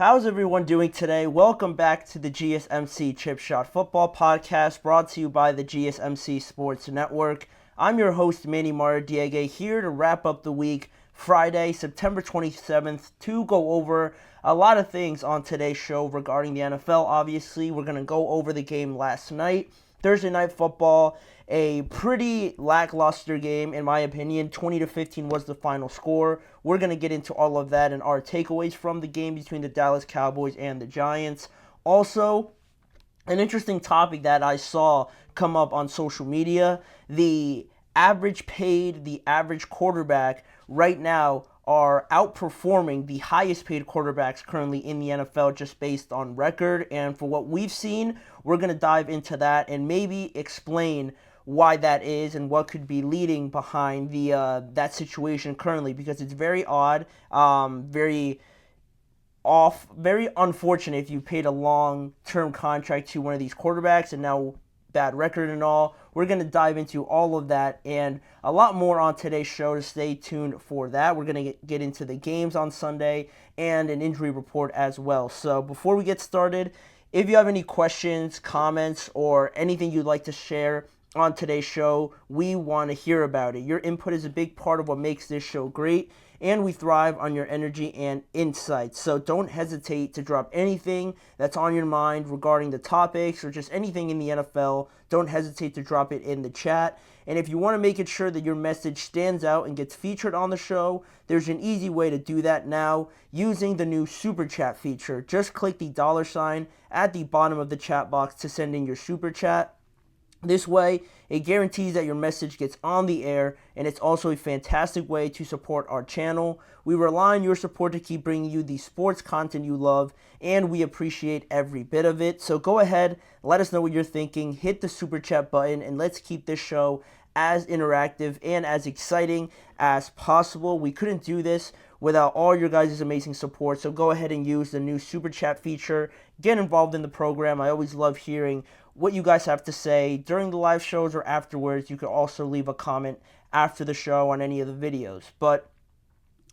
How's everyone doing today? Welcome back to the GSMC Chip Shot Football Podcast brought to you by the GSMC Sports Network. I'm your host, Manny Maradiega, here to wrap up the week, Friday, September 27th, to go over a lot of things on today's show regarding the NFL. Obviously, we're going to go over the game last night, Thursday Night Football, a pretty lackluster game, in my opinion. 20-15 was the final score. We're going to get into all of that and our takeaways from the game between the Dallas Cowboys and the Giants. Also, an interesting topic that I saw come up on social media, the average quarterback right now are outperforming the highest paid quarterbacks currently in the NFL just based on record. And for what we've seen, we're going to dive into that and maybe explain why that is and what could be leading behind the that situation currently, because it's very odd, very unfortunate if you paid a long-term contract to one of these quarterbacks and now bad record and all. We're going to dive into all of that and a lot more on today's show, to stay tuned for that. We're going to get into the games on Sunday and an injury report as well. So before we get started, if you have any questions, comments, or anything you'd like to share on today's show, we want to hear about it. Your input is a big part of what makes this show great, and we thrive on your energy and insights. So don't hesitate to drop anything that's on your mind regarding the topics or just anything in the NFL. Don't hesitate to drop it in the chat. And if you want to make it sure that your message stands out and gets featured on the show, there's an easy way to do that now using the new Super Chat feature. Just click the $ at the bottom of the chat box to send in your Super Chat. This way, it guarantees that your message gets on the air, and it's also a fantastic way to support our channel. We rely on your support to keep bringing you the sports content you love, and we appreciate every bit of it. So go ahead, let us know what you're thinking, hit the Super Chat button, and let's keep this show as interactive and as exciting as possible. We couldn't do this without all your guys' amazing support, so go ahead and use the new Super Chat feature. Get involved in the program. I always love hearing what you guys have to say during the live shows or afterwards. You can also leave a comment after the show on any of the videos. But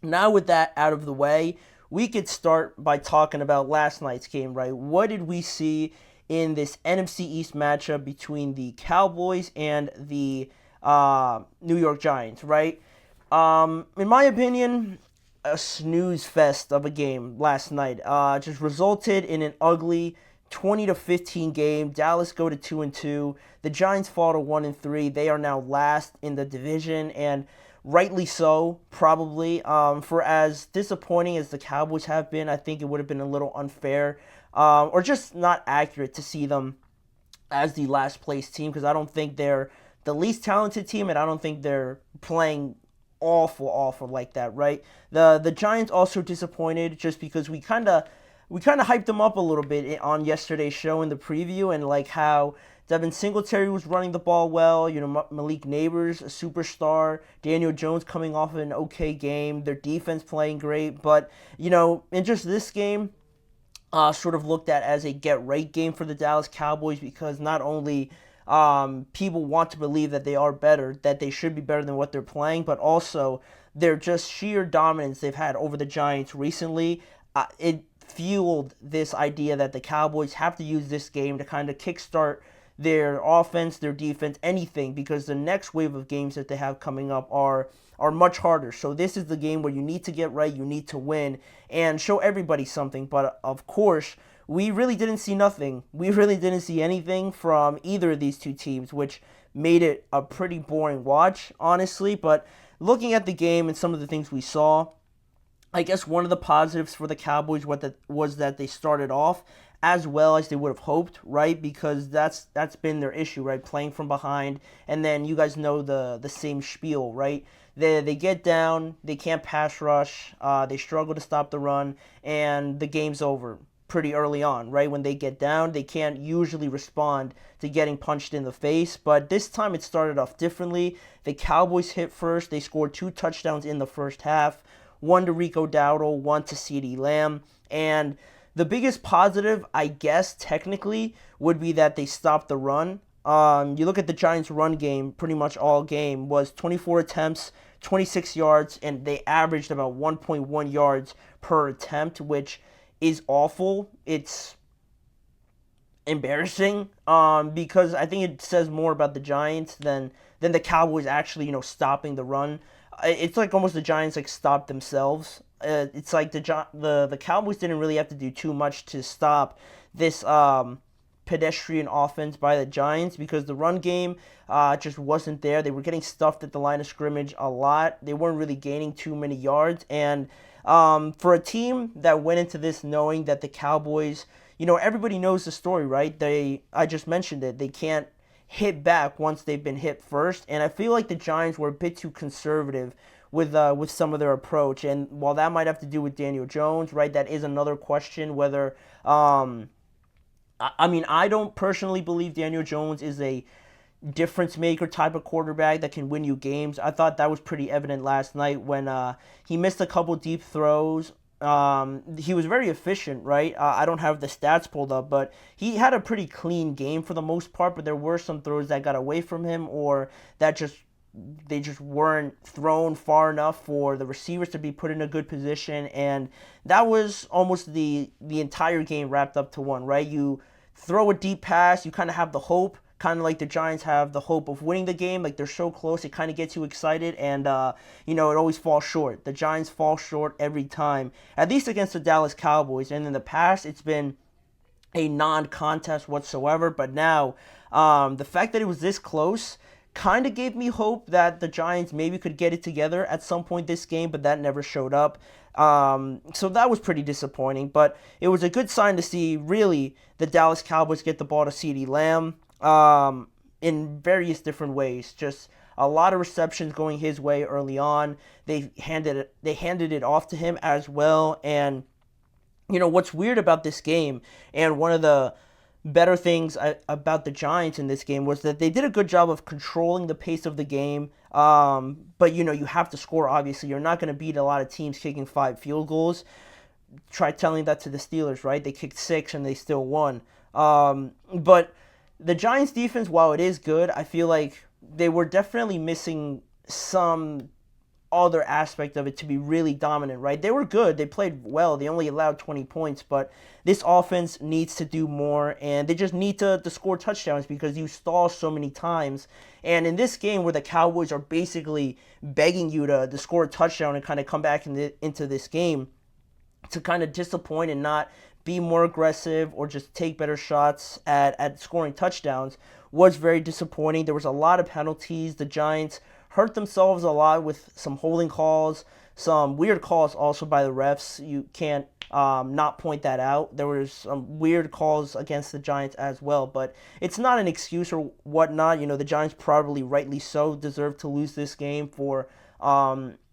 now with that out of the way, we could start by talking about last night's game, right? What did we see in this NFC East matchup between the Cowboys and the New York Giants, right? In my opinion, a snooze fest of a game last night. Just resulted in an ugly 20-15 game. Dallas go to 2-2. The Giants fall to 1-3. They are now last in the division, and rightly so, probably. For as disappointing as the Cowboys have been, I think it would have been a little unfair, or just not accurate to see them as the last place team, because I don't think they're the least talented team, and I don't think they're playing awful like that, right? The Giants also disappointed just because we kind of hyped them up a little bit on yesterday's show in the preview, and like how Devin Singletary was running the ball well, Malik Neighbors, a superstar, Daniel Jones coming off of an okay game, their defense playing great, but, in just this game, sort of looked at as a get-right game for the Dallas Cowboys, because not only people want to believe that they are better, that they should be better than what they're playing, but also their just sheer dominance they've had over the Giants recently, it fueled this idea that the Cowboys have to use this game to kind of kickstart their offense, their defense, anything, because the next wave of games that they have coming up are much harder. So this is the game where you need to get right, you need to win, and show everybody something. But of course, we really didn't see nothing. We really didn't see anything from either of these two teams, which made it a pretty boring watch, honestly. But looking at the game and some of the things we saw, I guess one of the positives for the Cowboys was that they started off as well as they would have hoped, right? Because that's been their issue, right? Playing from behind, and then you guys know the same spiel, right? They get down, they can't pass rush, they struggle to stop the run, and the game's over pretty early on, right? When they get down, they can't usually respond to getting punched in the face, but this time it started off differently. The Cowboys hit first. They scored 2 touchdowns in the first half, one to Rico Dowdle, one to CeeDee Lamb, and the biggest positive, I guess, technically, would be that they stopped the run. You look at the Giants' run game, pretty much all game, was 24 attempts, 26 yards, and they averaged about 1.1 yards per attempt, which is awful. It's embarrassing because I think it says more about the Giants than the Cowboys actually stopping the run. It's like almost the Giants like stopped themselves. It's like the Cowboys didn't really have to do too much to stop this pedestrian offense by the Giants because the run game just wasn't there. They were getting stuffed at the line of scrimmage a lot. They weren't really gaining too many yards. And for a team that went into this knowing that the Cowboys, everybody knows the story, right? I just mentioned it. They can't hit back once they've been hit first. And I feel like the Giants were a bit too conservative with some of their approach. And while that might have to do with Daniel Jones, right, that is another question whether I mean, I don't personally believe Daniel Jones is a difference maker type of quarterback that can win you games. I thought that was pretty evident last night when he missed a couple deep throws. He was very efficient, right? I don't have the stats pulled up, but he had a pretty clean game for the most part. But there were some throws that got away from him, or that they just weren't thrown far enough for the receivers to be put in a good position, and that was almost the entire game wrapped up to one, right? You throw a deep pass, you kind of have the hope, kind of like the Giants have the hope of winning the game, like they're so close, it kind of gets you excited, and it always falls short. The Giants fall short every time, at least against the Dallas Cowboys, and in the past it's been a non-contest whatsoever, but now the fact that it was this close kind of gave me hope that the Giants maybe could get it together at some point this game, but that never showed up. So that was pretty disappointing, but it was a good sign to see, really, the Dallas Cowboys get the ball to CeeDee Lamb in various different ways. Just a lot of receptions going his way early on. They handed it off to him as well, and what's weird about this game, and one of the better things about the Giants in this game was that they did a good job of controlling the pace of the game. But you have to score, obviously. You're not going to beat a lot of teams kicking 5 field goals. Try telling that to the Steelers, right? They kicked 6 and they still won. But the Giants defense, while it is good, I feel like they were definitely missing some other aspect of it to be really dominant, right? They were good. They played well. They only allowed 20 points, but this offense needs to do more, and they just need to score touchdowns because you stall so many times. And in this game where the Cowboys are basically begging you to score a touchdown and kind of come back into this game, to kind of disappoint and not be more aggressive or just take better shots at scoring touchdowns was very disappointing. There was a lot of penalties. The Giants hurt themselves a lot with some holding calls, some weird calls also by the refs. You can't not point that out. There was some weird calls against the Giants as well, but it's not an excuse or whatnot. The Giants probably rightly so deserve to lose this game for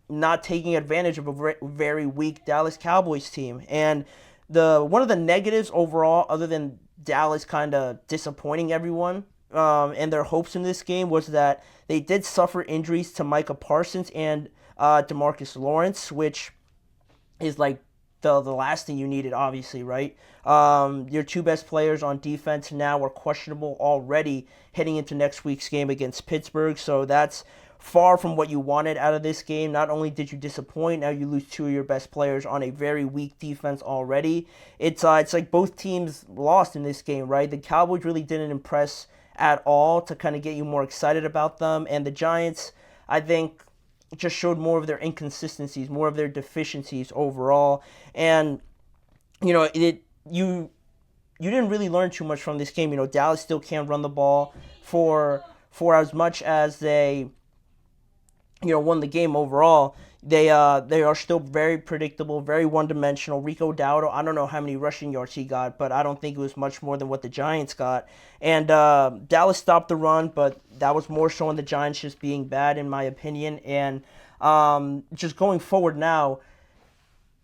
not taking advantage of a very weak Dallas Cowboys team. And one of the negatives overall, other than Dallas kind of disappointing everyone and their hopes in this game, was that they did suffer injuries to Micah Parsons and DeMarcus Lawrence, which is like the last thing you needed, obviously, right? Your 2 best players on defense now are questionable already heading into next week's game against Pittsburgh, so that's far from what you wanted out of this game. Not only did you disappoint, now you lose 2 of your best players on a very weak defense already. It's like both teams lost in this game, right? The Cowboys really didn't impress at all to kind of get you more excited about them, and the Giants, I think, just showed more of their inconsistencies, more of their deficiencies overall. And you didn't really learn too much from this game. Dallas still can't run the ball for as much as they won the game overall. They are still very predictable, very one-dimensional. Rico Dowdle, I don't know how many rushing yards he got, but I don't think it was much more than what the Giants got. And Dallas stopped the run, but that was more so on the Giants just being bad, in my opinion. And just going forward now,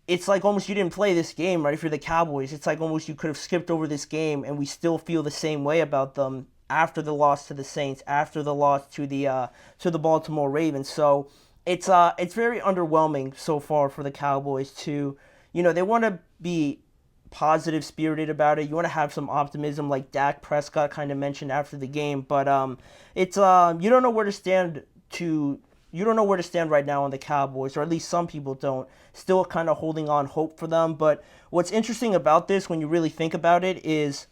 it's like almost you didn't play this game, right, for the Cowboys. It's like almost you could have skipped over this game, and we still feel the same way about them after the loss to the Saints, after the loss to the Baltimore Ravens. So it's very underwhelming so far for the Cowboys to, they want to be positive spirited about it. You want to have some optimism, like Dak Prescott kind of mentioned after the game, but it's you don't know where to stand to you don't know where to stand right now on the Cowboys, or at least some people don't. Still kind of holding on hope for them. But what's interesting about this, when you really think about it, is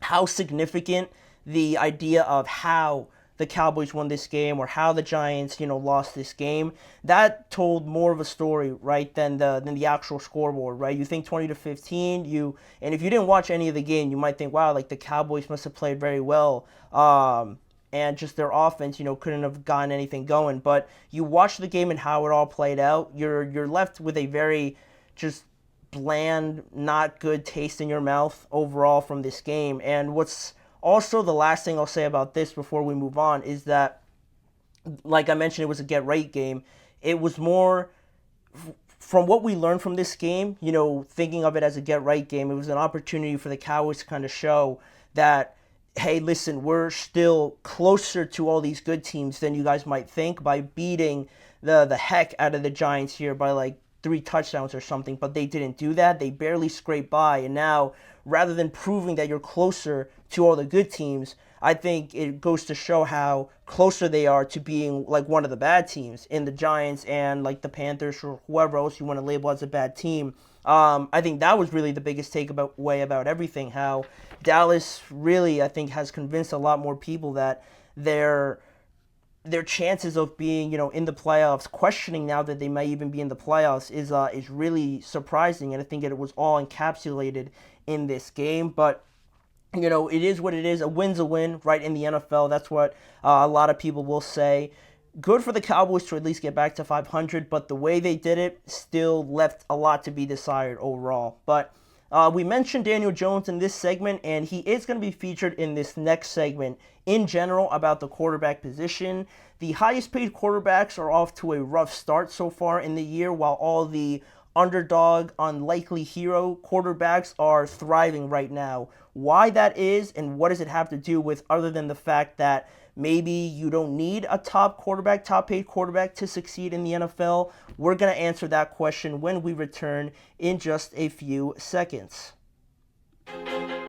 how significant the idea of how the Cowboys won this game or how the Giants, lost this game. That told more of a story, right, than the actual scoreboard, right? You think 20-15, and if you didn't watch any of the game, you might think, wow, like the Cowboys must have played very well. And just their offense, couldn't have gotten anything going. But you watch the game and how it all played out, you're left with a very just bland, not good taste in your mouth overall from this game. And what's also the last thing I'll say about this before we move on is that, like I mentioned, it was a get-right game. It was more, from what we learned from this game, thinking of it as a get-right game, it was an opportunity for the Cowboys to kind of show that, hey, listen, we're still closer to all these good teams than you guys might think by beating the heck out of the Giants here by like 3 touchdowns or something, but they didn't do that. They barely scraped by, and now, rather than proving that you're closer to all the good teams, I think it goes to show how closer they are to being like one of the bad teams in the Giants and like the Panthers or whoever else you want to label as a bad team. I think that was really the biggest takeaway about everything, how Dallas really, I think, has convinced a lot more people that their chances of being, in the playoffs, questioning now that they may even be in the playoffs, is really surprising, and I think it was all encapsulated in this game. But it is what it is. A win's a win, right, in the NFL. That's what a lot of people will say. Good for the Cowboys to at least get back to 500, but the way they did it still left a lot to be desired overall. But we mentioned Daniel Jones in this segment, and he is going to be featured in this next segment in general about the quarterback position. The highest paid quarterbacks are off to a rough start so far in the year, while all the underdog, unlikely hero quarterbacks are thriving right now. Why that is and what does it have to do with, other than the fact that maybe you don't need a top paid quarterback to succeed in the NFL? We're going to answer that question when we return in just a few seconds.